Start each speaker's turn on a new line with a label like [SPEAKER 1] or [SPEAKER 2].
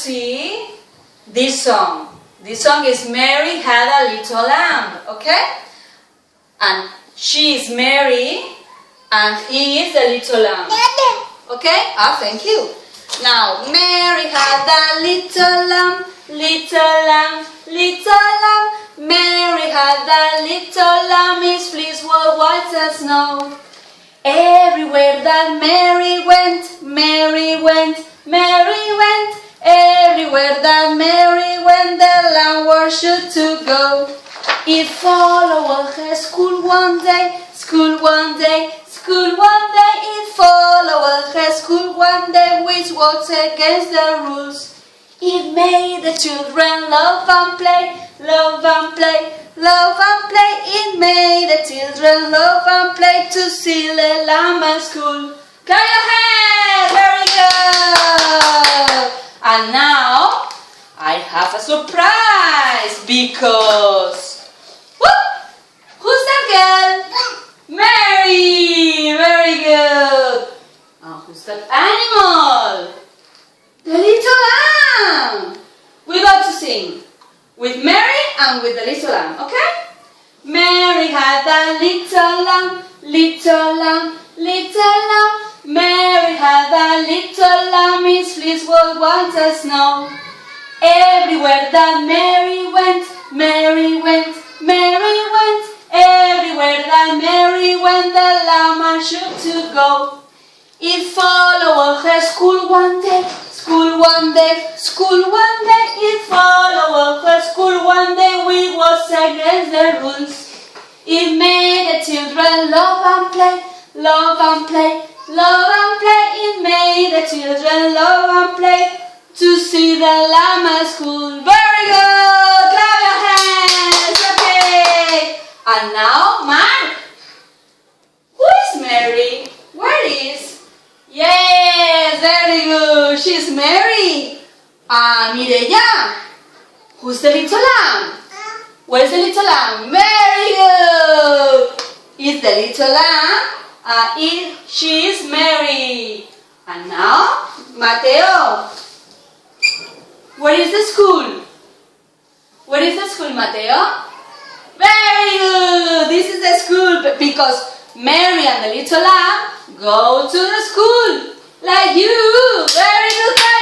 [SPEAKER 1] see this song. This song is Mary Had a Little Lamb, okay? And she is Mary and he is the little lamb. Okay? Thank you. Now, Mary had a little lamb, little lamb, little lamb. Mary had a little lamb, his fleece was white as snow. Everywhere that Mary went, Mary went, Mary went. Everywhere that Mary went, the lamb was sure to go. It followed her school one day, school one day, school one day. It followed her school one day, which was against the rules. It made the children love and play, love and play, love and play. It made the children love and play to see the lamb at school. Clap your hands! Very good! And now, I have a surprise because... Who's that girl? Mary! Very good! And who's that animal? The little lamb! We got to sing with Mary and with the little lamb, okay? Mary had a little lamb, little lamb, little lamb. Mary had a little lamb, his fleece was white as snow. Everywhere that Mary went, Mary went, Mary went. Everywhere that Mary went, the lamb was sure to go. It followed her school one day, school one day, school one day. It followed her school one day, which was against the rules. It made the children love and play, love and play, love and play. It made the children love and play to see the lamb at school. Very good! Clap your hands! Okay! And now, Mark. Who is Mary? Where is? Yes, very good. She's Mary. Mireya. Who's the little lamb? Where's the little lamb? Very good. It's the little lamb. She is Mary. And now, Mateo. Where is the school? Where is the school, Mateo? Very good. This is the school because Mary and the little lamb go to the school like you. Very good.